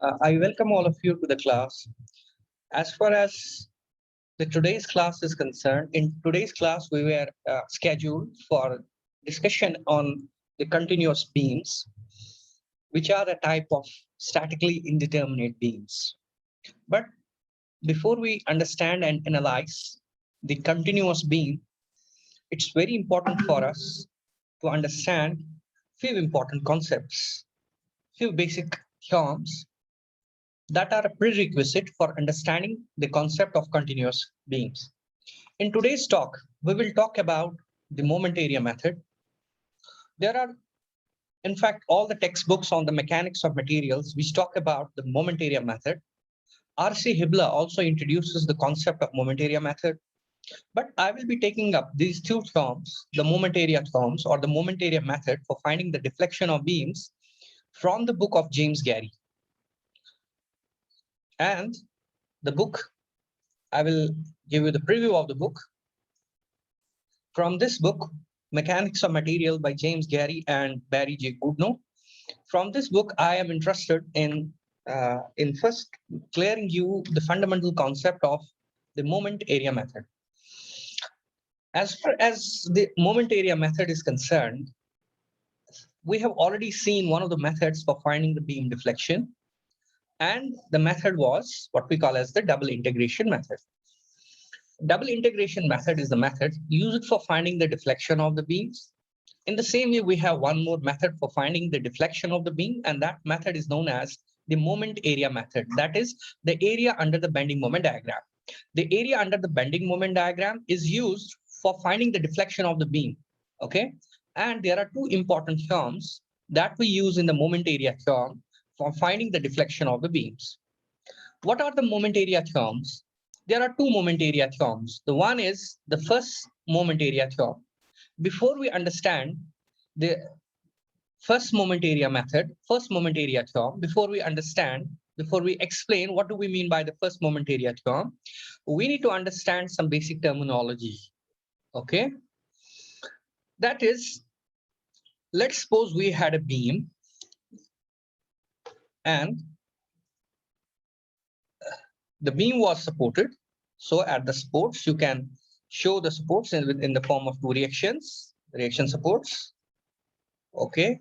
I welcome all of you to the class. As far as the today's class is concerned, in today's class we were scheduled for discussion on the continuous beams, which are a type of statically indeterminate beams. But before we understand and analyze the continuous beam, it's very important for us to understand few important concepts, few basic terms that are a prerequisite for understanding the concept of continuous beams. In today's talk, we will talk about the moment area method. There are, in fact, all the textbooks on the mechanics of materials, which talk about the moment area method. R.C. Hibla also introduces the concept of moment area method. But I will be taking up these two terms, the moment area terms or the moment area method for finding the deflection of beams from the book of James Gary. And the book, I will give you the preview of the book. From this book, Mechanics of Material by James Gary and Barry J. Goodnow. From this book, I am interested in first clearing you the fundamental concept of the moment area method. As far as the moment area method is concerned, we have already seen one of the methods for finding the beam deflection. And the method was what we call as the double integration method. Double integration method is the method used for finding the deflection of the beams. In the same way, we have one more method for finding the deflection of the beam, and that method is known as the moment area method. That is the area under the bending moment diagram. The area under the bending moment diagram is used for finding the deflection of the beam. Okay, and there are two important terms that we use in the moment area term for finding the deflection of the beams. What are the moment area terms? There are two moment area terms. The one is the first moment area term. Before we understand the first moment area method, first moment area term, before we explain what do we mean by the first moment area term, we need to understand some basic terminology. Okay, that is, let's suppose we had a beam and the beam was supported. So at the supports, you can show the supports in the form of two reaction supports. Okay,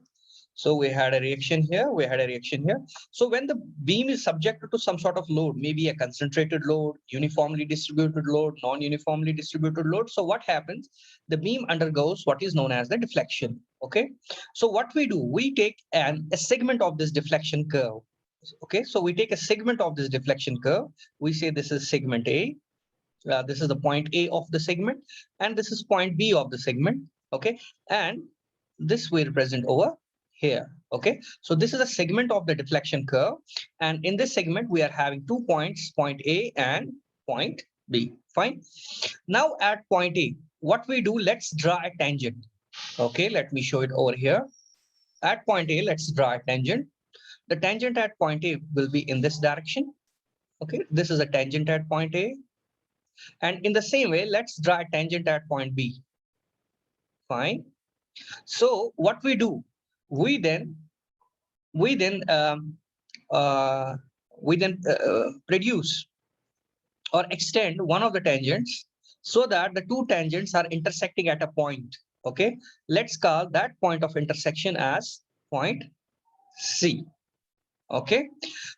so we had a reaction here, we had a reaction here. So when the beam is subjected to some sort of load, maybe a concentrated load, uniformly distributed load, non-uniformly distributed load. So what happens? The beam undergoes what is known as the deflection. Okay, so what we do, we take a segment of this deflection curve. Okay, so we take a segment of this deflection curve. We say this is segment A. This is the point A of the segment, and this is point B of the segment. Okay, and this we represent over here. Okay, so this is a segment of the deflection curve, and in this segment we are having 2 points, point A and point B. Fine. Now at point A, what we do, let's draw a tangent. Okay, let me show it over here. At point A, let's draw a tangent. The tangent at point A will be in this direction. Okay, this is a tangent at point A. And in the same way, let's draw a tangent at point B. Fine. So what we do, we then produce or extend one of the tangents so that the two tangents are intersecting at a point. Okay, let's call that point of intersection as point C. Okay,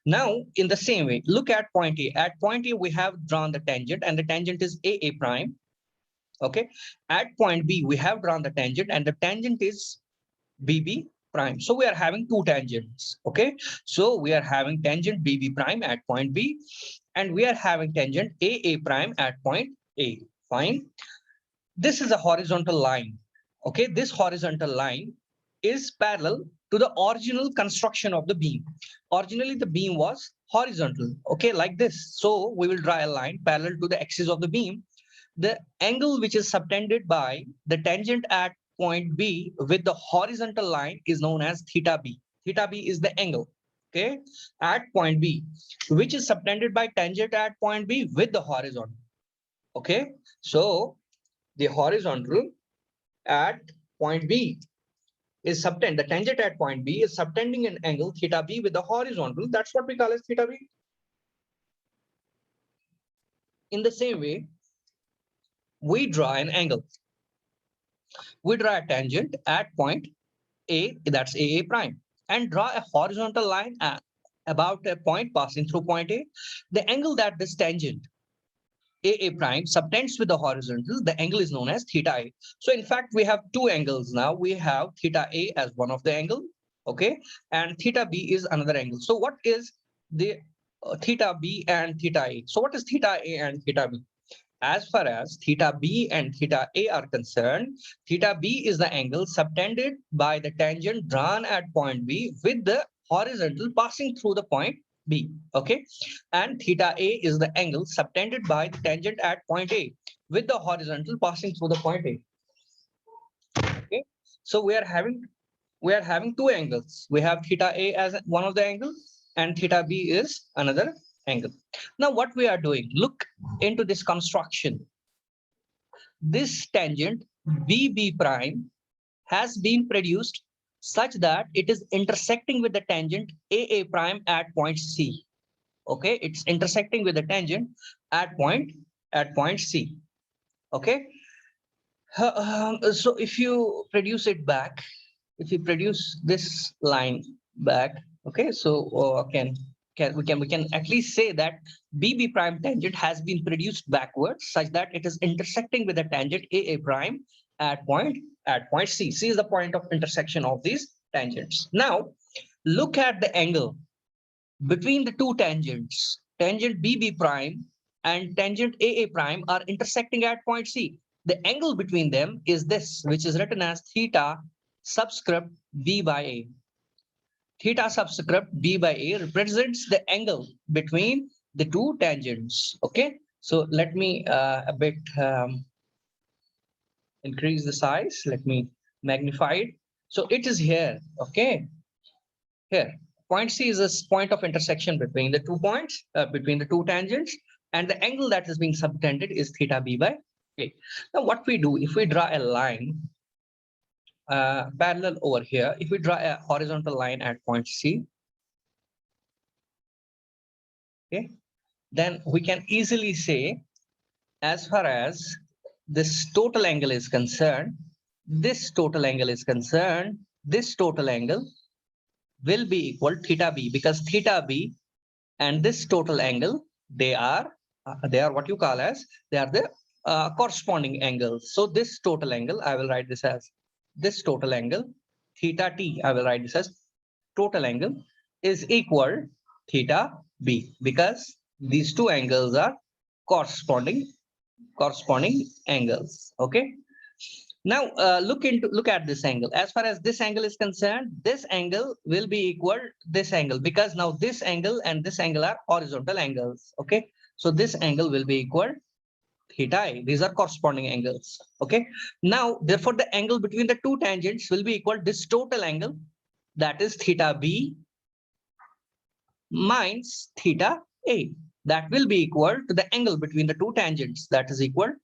now in the same way, look at point A. At point A, we have drawn the tangent, and the tangent is AA prime. Okay, at point B, we have drawn the tangent, and the tangent is BB prime. So we are having two tangents. Okay, so we are having tangent BB prime at point B, and we are having tangent AA prime at point A. Fine. This is a horizontal line. Okay, this horizontal line is parallel to the original construction of the beam. Originally, the beam was horizontal, okay, like this. So we will draw a line parallel to the axis of the beam. The angle which is subtended by the tangent at point B with the horizontal line is known as theta B. Theta B is the angle, okay, at point B, which is subtended by tangent at point B with the horizontal. Okay, so the horizontal at point B is subtend, the tangent at point B is subtending an angle theta B with the horizontal. That's what we call as theta B. In the same way, we draw an angle. We draw a tangent at point A, that's AA prime, and draw a horizontal line at about a point passing through point A. The angle that this tangent AA prime subtends with the horizontal, the angle is known as theta A. So in fact, we have two angles now. We have theta A as one of the angle, okay, and theta B is another angle. So what is the theta B and theta A? So what is theta A and theta B? As far as theta B and theta A are concerned, theta B is the angle subtended by the tangent drawn at point B with the horizontal passing through the point B, okay? And theta A is the angle subtended by the tangent at point A with the horizontal passing through the point A, okay? So we are having two angles. We have theta A as one of the angles and theta B is another angle. Now what we are doing, look into this construction. This tangent BB prime has been produced such that it is intersecting with the tangent AA prime at point C. Okay, it's intersecting with the tangent at point C. Okay. So if you produce it back, if you produce this line back, okay, so we can at least say that BB prime tangent has been produced backwards such that it is intersecting with the tangent AA prime at point C. C is the point of intersection of these tangents. Now look at the angle between the two tangents. Tangent BB prime and tangent AA prime are intersecting at point C. The angle between them is this, which is written as theta subscript B by A. Theta subscript B by A represents the angle between the two tangents. Okay, so let me a bit increase the size. Let me magnify it. So it is here. Okay, here point C is this point of intersection between the 2 points, between the two tangents, and the angle that is being subtended is theta B by A. Now what we do, if we draw a line parallel over here, if we draw a horizontal line at point C, okay, then we can easily say, as far as this total angle is concerned, this total angle will be equal theta B, because theta B and this total angle, they are what you call as, they are the corresponding angles. So this total angle, I will write this as this total angle, theta T, I will write this as total angle, is equal theta B, because these two angles are corresponding angles. Okay. Now look at this angle. As far as this angle is concerned, this angle will be equal this angle, because now this angle and this angle are horizontal angles. Okay, so this angle will be equal theta A. These are corresponding angles. Okay, now therefore the angle between the two tangents will be equal this total angle, that is theta B minus theta A. That will be equal to the angle between the two tangents, that is equal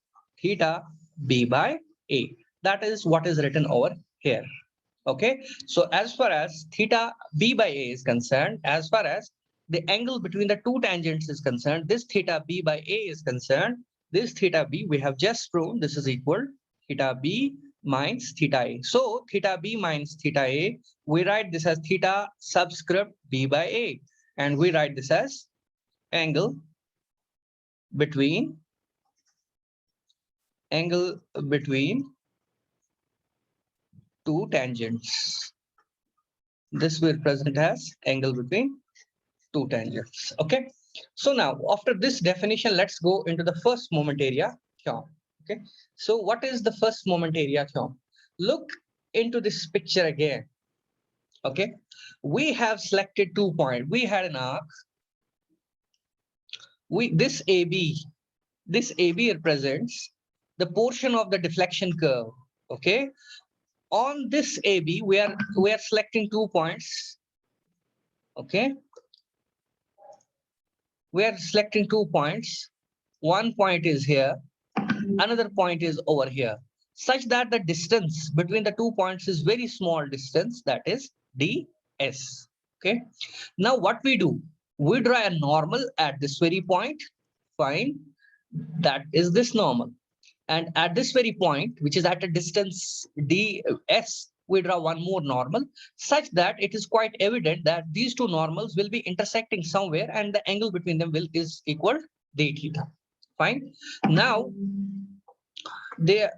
theta B by A. That is what is written over here. Okay, so as far as theta B by A is concerned, as far as the angle between the two tangents is concerned, this theta B by A is concerned, this theta B we have just proven this is equal theta B minus theta A. So theta B minus theta A, we write this as theta subscript B by A, and we write this as angle between two tangents. This will present as angle between two tangents. Okay, so now after this definition, let's go into the first moment area theorem. Okay, so what is the first moment area theorem? Look into this picture again. Okay, we have selected 2 points. We had an arc. This AB represents the portion of the deflection curve. Okay, on this AB, we are selecting 2 points. Okay, we are selecting 2 points. One point is here, another point is over here. such that the distance between the 2 points is very small distance, that is ds. Okay. Now what we do? We draw a normal at this very point. Fine. That is this normal. And at this very point, which is at a distance ds, we draw one more normal, such that it is quite evident that these two normals will be intersecting somewhere and the angle between them is equal d theta. Fine. Now, the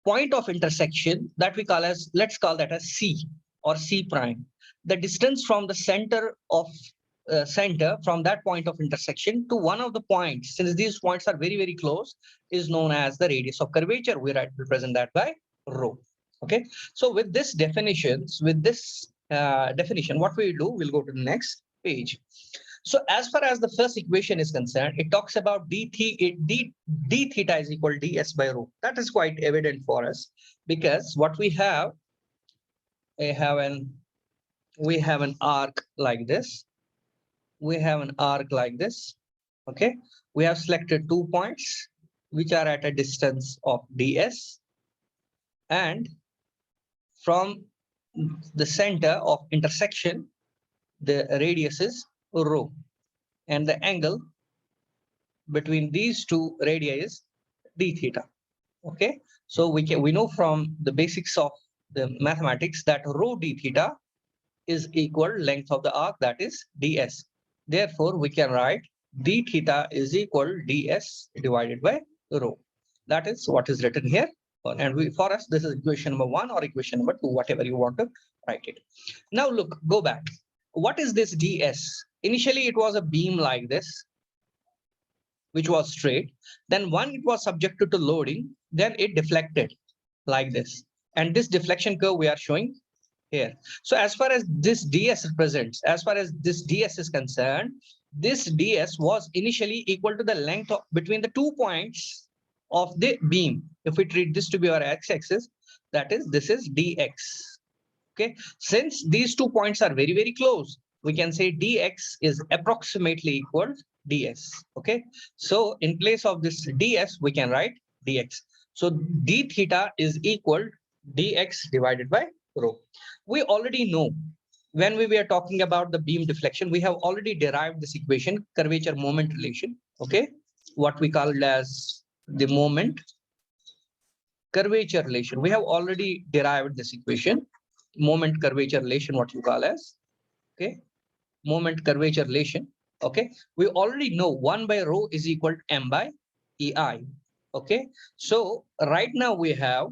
point of intersection that we call as, let's call that as C or C prime. The distance from the center of center from that point of intersection to one of the points, since these points are very, very close, is known as the radius of curvature. We represent that by rho. Okay. So with this definitions, with this definition, what we do, we'll go to the next page. So as far as the first equation is concerned, it talks about d theta is equal to ds by rho. That is quite evident for us, because what we have we have an arc like this. We have an arc like this. Okay. We have selected 2 points which are at a distance of ds, and from the center of intersection, the radius is rho, and the angle between these two radii is d theta. Okay. So we know from the basics of the mathematics that rho d theta is equal length of the arc, that is ds. Therefore, we can write d theta is equal ds divided by rho. That is what is written here. And for us, this is equation number 1 or equation number 2, whatever you want to write it. Now look, go back. What is this ds? Initially, it was a beam like this, which was straight. Then when it was subjected to loading, then it deflected like this. And this deflection curve we are showing here. So as far as this ds represents, as far as this ds is concerned, this ds was initially equal to the length of between the 2 points of the beam. If we treat this to be our x-axis, that is, this is dx. Okay. Since these 2 points are very, very close, we can say dx is approximately equal ds. Okay. So in place of this ds, we can write dx. So d theta is equal dx divided by rho. We already know when we were talking about the beam deflection, we have already derived this equation, curvature moment relation. Okay. What we call as the moment curvature relation. We have already derived this equation, moment curvature relation, what you call as, okay, moment curvature relation. Okay. We already know 1 by rho is equal to m by ei. Okay. So right now we have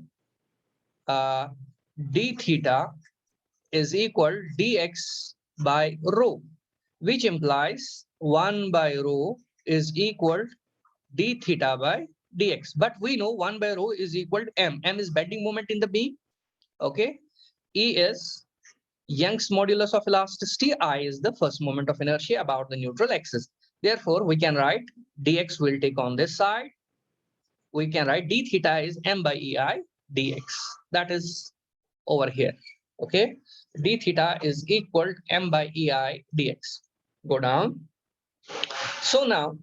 d theta is equal dx by rho, which implies 1 by rho is equal d theta by dx. But we know 1 by rho is equal to m. M is bending moment in the beam. Okay. E is Young's modulus of elasticity. I is the first moment of inertia about the neutral axis. Therefore, we can write dx will take on this side. We can write d theta is m by ei dx. That is over here. Okay. D theta is equal to m by ei dx. Go down. So now,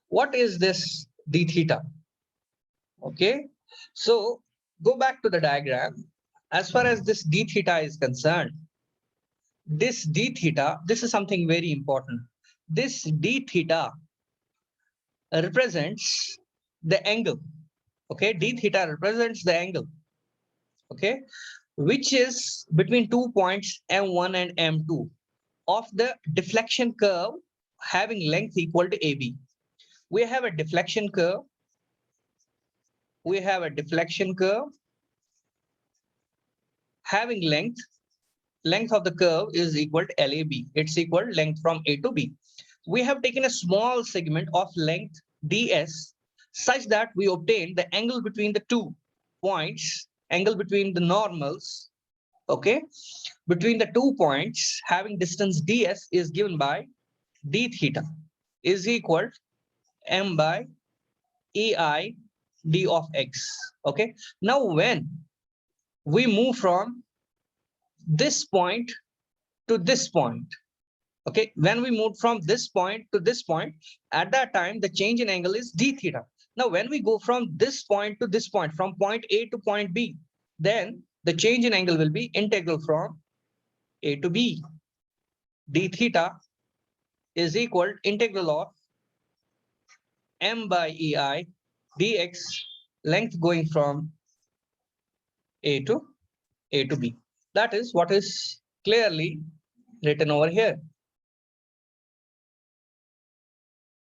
what is this d theta? Okay. So go back to the diagram. As far as this d theta is concerned, this d theta, this is something very important. This d theta represents the angle. Okay. D theta represents the angle. Okay. Which is between 2 points m1 and m2 of the deflection curve having length equal to AB. We have a deflection curve. We have a deflection curve having length of the curve is equal to LAB. It's equal length from A to B. We have taken a small segment of length DS such that we obtain the angle between the 2 points, angle between the normals, okay, between the 2 points having distance DS is given by d theta is equal to m by ei d of x. Okay. Now when we move from this point to this point, okay, when we move from this point to this point, at that time the change in angle is d theta. Now, when we go from this point to this point, from point A to point B, then the change in angle will be integral from A to B. D theta is equal to integral of m by EI dx, length going from A to B. That is what is clearly written over here.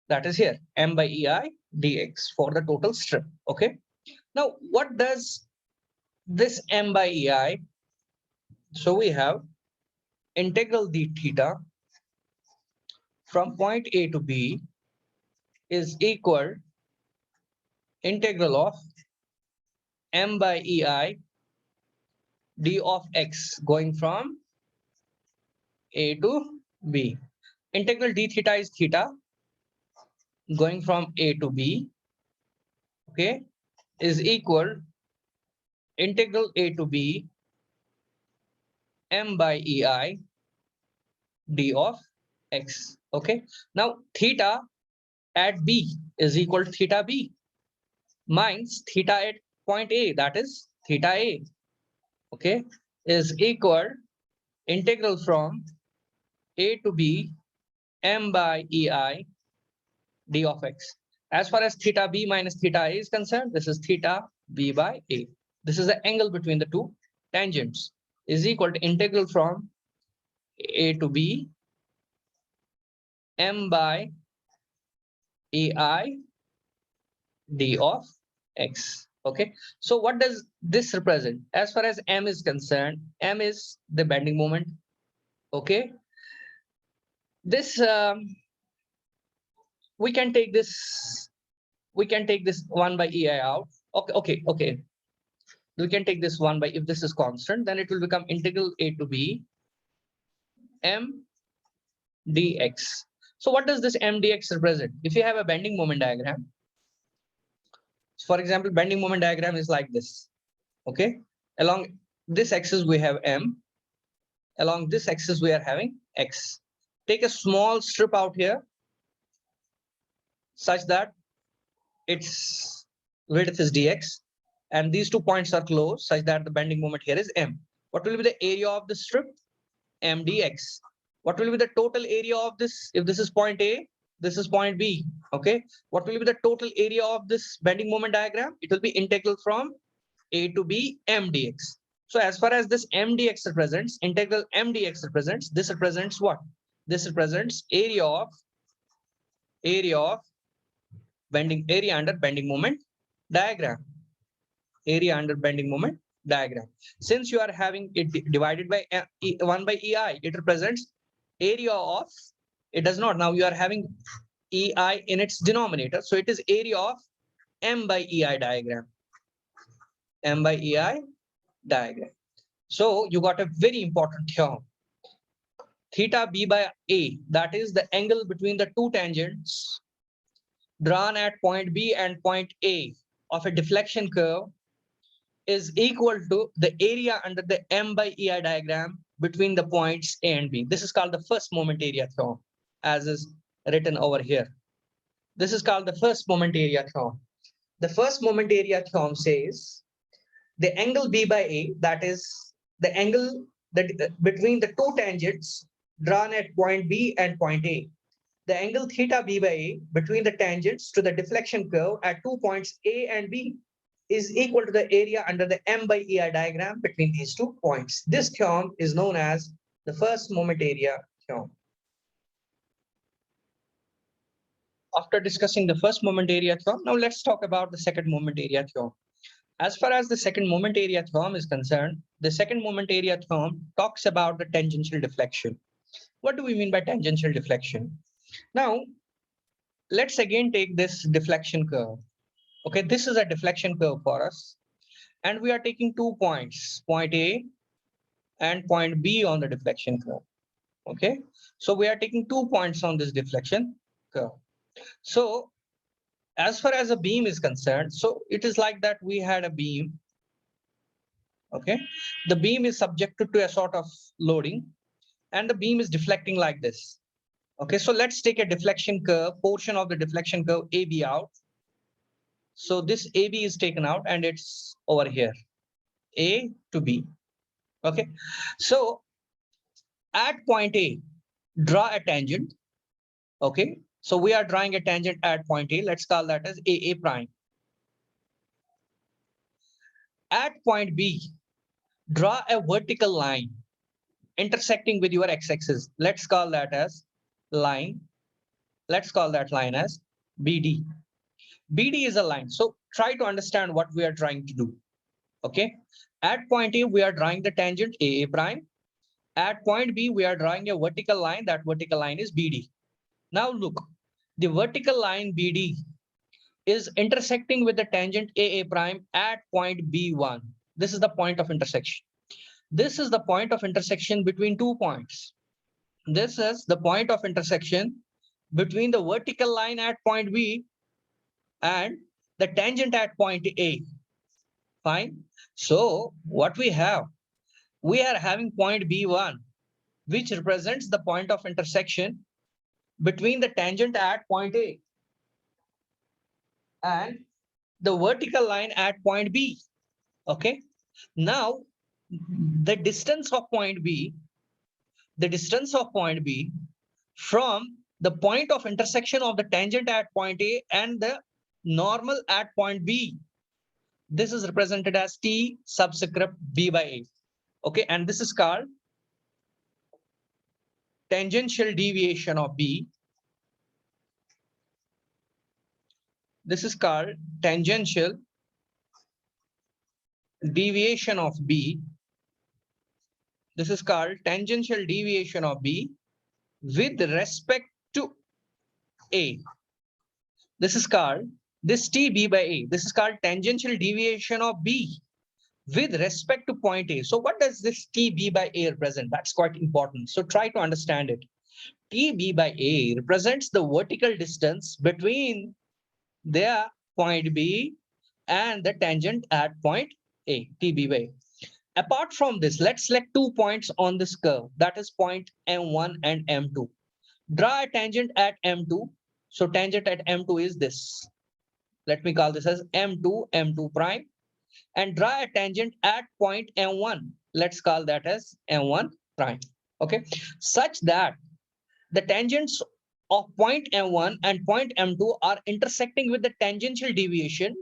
That is here, m by EI dx for the total strip. Okay. Now, what does this m by EI? So we have integral d theta from point A to B is equal integral of m by EI d of x going from A to B. Integral d theta is theta going from A to B, okay, is equal integral A to B m by EI d of x. Okay. Now theta at B is equal to theta B minus theta at point A, that is theta A, okay, is equal integral from A to B m by EI d of x. As far as theta B minus theta A is concerned, this is theta B by A. This is the angle between the two tangents, is equal to integral from A to B m by EI d of x. Okay. So what does this represent? As far as m is concerned, m is the bending moment. Okay. This we can take this 1 by EI out. Okay. We can take this 1 by, if this is constant, then it will become integral A to B m dx. So what does this m dx represent? If you have a bending moment diagram, for example, bending moment diagram is like this. Okay. Along this axis we have m. Along this axis we are having x. Take a small strip out here such that its width is dx, and these 2 points are close such that the bending moment here is m. What will be the area of the strip? M dx. What will be the total area of this? If this is point A, this is point B. Okay. What will be the total area of this bending moment diagram? It will be integral from A to B m dx. So as far as this m dx represents, integral m dx represents, this represents what? This represents area of bending, area under bending moment diagram. Area under bending moment diagram. Since you are having it divided by 1 by EI, it represents area of, it does not, now you are having EI in its denominator. So it is area of m by EI diagram. M by EI diagram. So you got a very important term. Theta B by A, that is the angle between the two tangents drawn at point B and point A of a deflection curve, is equal to the area under the m by EI diagram between the points A and B. This is called the first moment area theorem, as is written over here. This is called the first moment area theorem. The first moment area theorem says the angle B by A, that is the angle that between the two tangents drawn at point B and point A. The angle theta B by A between the tangents to the deflection curve at 2 points A and B is equal to the area under the m by EI diagram between these 2 points. This theorem is known as the first moment area theorem. After discussing the first moment area theorem, now let's talk about the second moment area theorem. As far as the second moment area theorem is concerned, the second moment area theorem talks about the tangential deflection. What do we mean by tangential deflection? Now, let's again take this deflection curve. Okay, this is a deflection curve for us. And we are taking 2 points, point A and point B on the deflection curve. Okay, so we are taking 2 points on this deflection curve. So as far as a beam is concerned, so it is like that we had a beam. Okay, the beam is subjected to a sort of loading and the beam is deflecting like this. Okay, so let's take a deflection curve, portion of the deflection curve AB out. So this AB is taken out and it's over here, A to B. Okay. So at point A, draw a tangent. Okay. So we are drawing a tangent at point A. Let's call that as AA prime. At point B, draw a vertical line intersecting with your x-axis. Let's call that as line. Let's call that line as BD. BD is a line. So try to understand what we are trying to do. Okay. At point A, we are drawing the tangent AA prime. At point B, we are drawing a vertical line. That vertical line is BD. Now look, the vertical line BD is intersecting with the tangent AA prime at point B1. This is the point of intersection. This is the point of intersection between 2 points. This is the point of intersection between the vertical line at point B and the tangent at point A. Fine. So what we have? We are having point B1, which represents the point of intersection between the tangent at point A and the vertical line at point B. Okay. Now, the distance of point B from the point of intersection of the tangent at point A and the normal at point B, this is represented as T subscript B by A. Okay, and this is called tangential deviation of B. This is called tangential deviation of B. This is called tangential deviation of B with respect to A. This is called this TB by A. This is called tangential deviation of B with respect to point A. So what does this TB by A represent? That's quite important. So try to understand it. TB by A represents the vertical distance between their point B and the tangent at point A, TB by A. Apart from this, let's select 2 points on this curve, that is point M1 and M2. Draw a tangent at M2. So tangent at M2 is this. Let me call this as M2, M2 prime. And draw a tangent at point M1. Let's call that as M1 prime. Okay. Such that the tangents of point M1 and point M2 are intersecting with the tangential deviation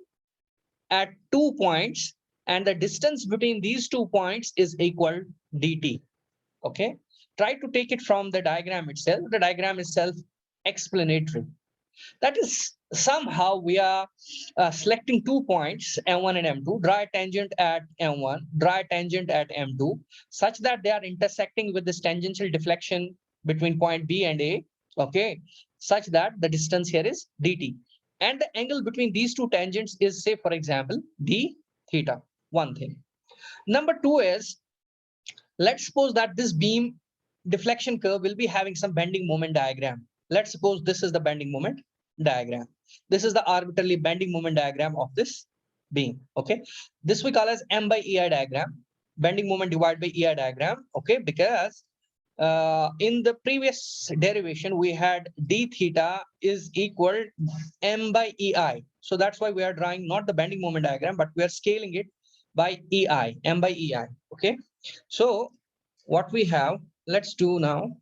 at 2 points, and the distance between these 2 points is equal dt. Okay. Try to take it from the diagram itself. The diagram is self-explanatory. That is, somehow we are selecting 2 points, M1 and M2, draw a tangent at M1, draw a tangent at M2, such that they are intersecting with this tangential deflection between point B and A, okay, such that the distance here is dt. And the angle between these 2 tangents is, say, for example, d theta, one thing. Number 2 is, let's suppose that this beam deflection curve will be having some bending moment diagram. Let's suppose this is the bending moment diagram. This is the arbitrarily bending moment diagram of this beam. Okay. This we call as M by EI diagram, bending moment divided by EI diagram. Okay. Because in the previous derivation, we had d theta is equal M by EI. So that's why we are drawing not the bending moment diagram, but we are scaling it by EI, M by EI. Okay. So what we have, let's do now.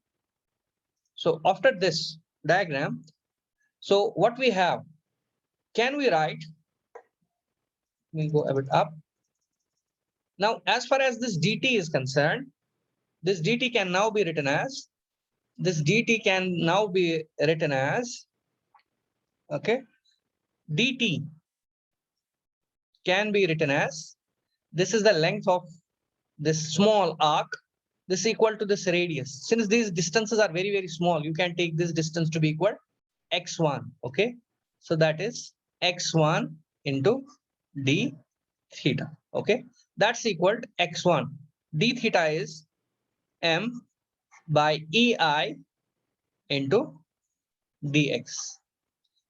So after this diagram, so what we have, can we write, we'll go a bit up. Now, as far as this dt is concerned, this dt can now be written as, okay, dt can be written as, this is the length of this small arc, this is equal to this radius. Since these distances are very, very small, you can take this distance to be equal x1. Okay. So that is x1 into d theta. Okay. That's equal to x1. D theta is m by EI into dx.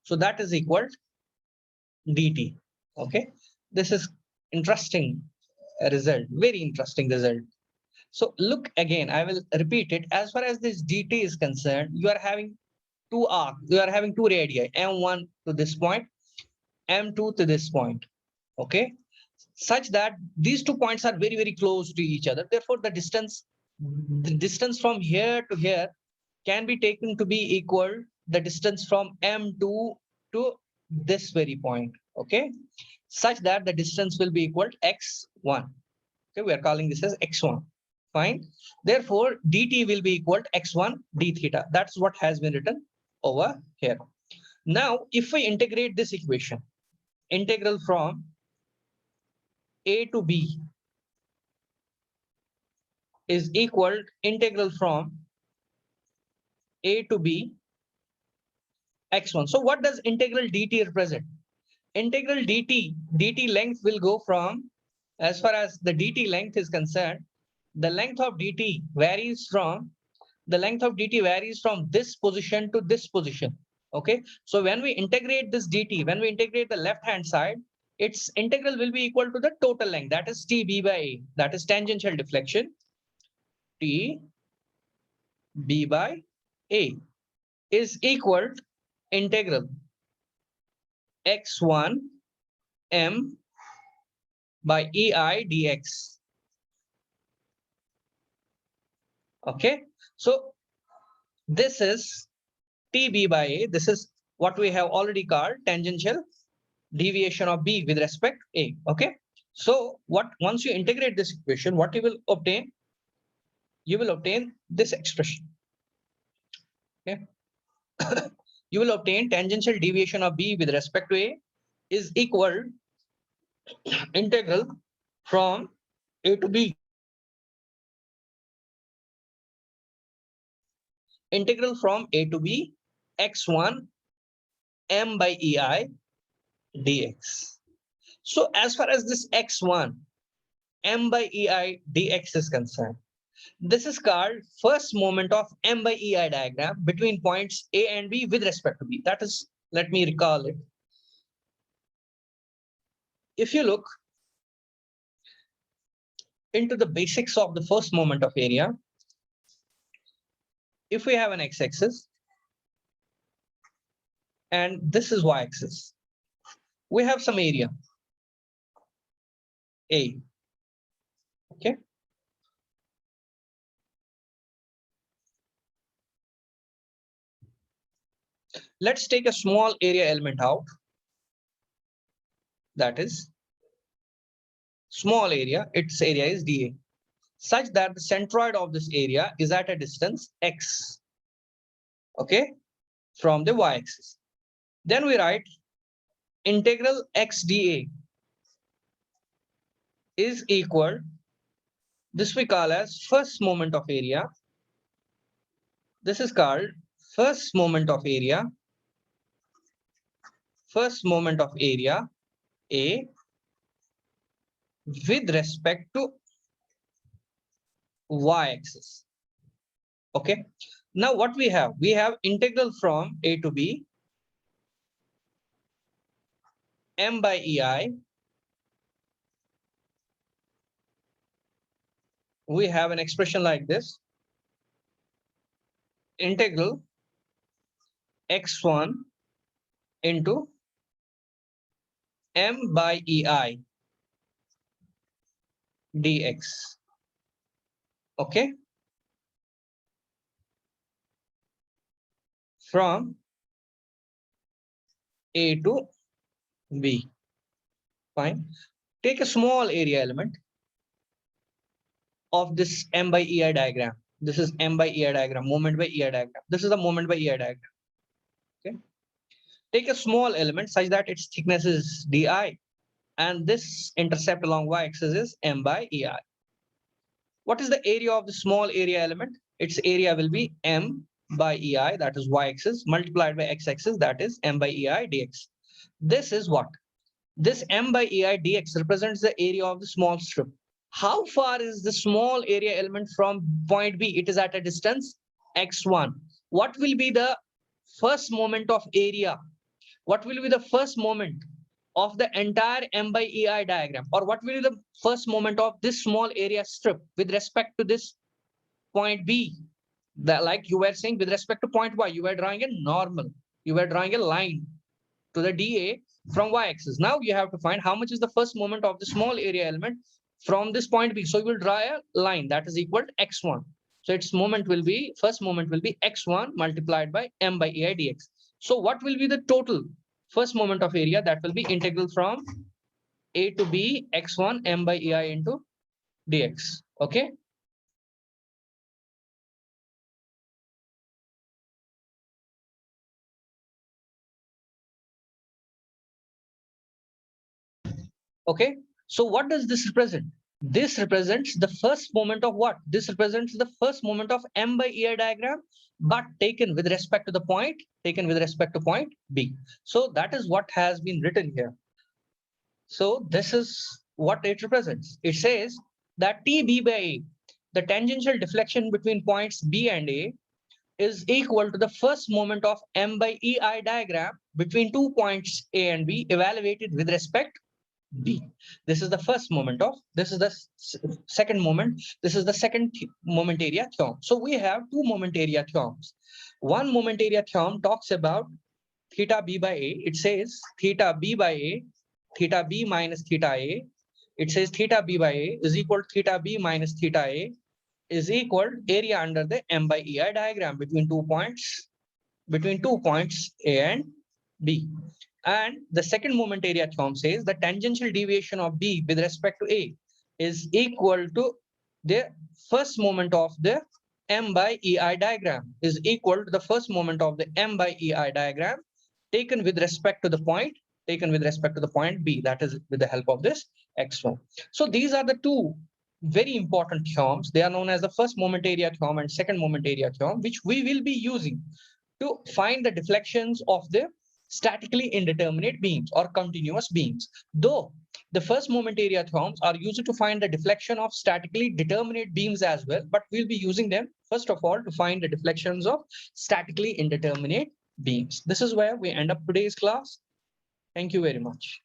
So that is equal to dt. Okay. This is interesting result, very interesting result. So look again, I will repeat it. As far as this dt is concerned, you are having 2 arcs, you are having 2 radii, m1 to this point, M2 to this point. Okay, such that these 2 points are very, very close to each other. Therefore, the distance from here to here can be taken to be equal the distance from M2 to this very point. Okay, such that the distance will be equal to x1. Okay, we are calling this as x1. Fine. Therefore, dt will be equal to x1 d theta. That's what has been written over here. Now, if we integrate this equation, integral from a to b is equal to integral from a to b x1. So what does integral dt represent? Integral dt length will go from, as far as the dt length is concerned, the length of dt varies from this position to this position. Okay, so when we integrate this dt, when we integrate the left hand side, its integral will be equal to the total length, that is tb by a, that is tangential deflection, t b by a is equal to integral x1 m by ei dx. Okay, so this is tb by a. This is what we have already called tangential deviation of b with respect a. Okay, so once you integrate this equation, what you will obtain? You will obtain this expression. Okay, you will obtain tangential deviation of b with respect to a is equal integral from a to b, integral from a to b x1 m by ei dx. So as far as this x1 m by ei dx is concerned, this is called first moment of m by ei diagram between points a and b with respect to b. That is, let me recall it. If you look into the basics of the first moment of area, if we have an x-axis and this is y-axis, we have some area A. Okay, let's take a small area element out, that is small area, its area is dA, such that the centroid of this area is at a distance x, okay, from the y-axis. Then we write integral x dA is equal, this we call as first moment of area. This is called first moment of area, first moment of area A with respect to y-axis. Okay, now what we have? We have integral from a to b m by ei. We have an expression like this, integral x1 into m by ei dx. Okay, from a to b. Fine. Take a small area element of this m by ei diagram. This is m by ei diagram, moment by ei diagram. This is the moment by ei diagram. Okay, take a small element such that its thickness is di and this intercept along y-axis is m by ei. What is the area of the small area element? Its area will be m by ei, that is y-axis, multiplied by x-axis, that is m by ei dx. This is what? This m by ei dx represents the area of the small strip. How far is the small area element from point B? It is at a distance x1. What will be the first moment of area? What will be the first moment of the entire m by ei diagram, or what will be the first moment of this small area strip with respect to this point B? That, like you were saying, with respect to point Y, you were drawing a normal, you were drawing a line to the dA. from y-axis. Now you have to find how much is the first moment of the small area element from this point B. So you will draw a line that is equal to x1. So its moment will be, first moment will be x1 multiplied by m by ai dx. So what will be the total first moment of area? That will be integral from a to b x1 m by ai into dx. Okay. Okay. So what does this represent? This represents the first moment of what? This represents the first moment of m by ai diagram, but taken with respect to the point, taken with respect to point B. So that is what has been written here. So this is what it represents. It says that TB by A, the tangential deflection between points B and A, is equal to the first moment of m by ei diagram between 2 points A and B evaluated with respect B. This is the first moment of, this is the second moment, this is the second moment area theorem. So we have two moment area theorems. One moment area theorem talks about theta B by A. It says theta B by A, theta B minus theta A. It says theta B by A is equal to theta B minus theta A is equal area under the m by ei diagram between 2 points, A and B. And the second moment area theorem says the tangential deviation of B with respect to A is equal to the first moment of the m by ei diagram, is equal to the first moment of the m by ei diagram taken with respect to the point, B, that is with the help of this x1. So these are the two very important theorems. They are known as the first moment area theorem and second moment area theorem, which we will be using to find the deflections of the statically indeterminate beams or continuous beams. Though the first moment area theorems are used to find the deflection of statically determinate beams as well, but we'll be using them first of all to find the deflections of statically indeterminate beams. This is where we end up today's class. Thank you very much.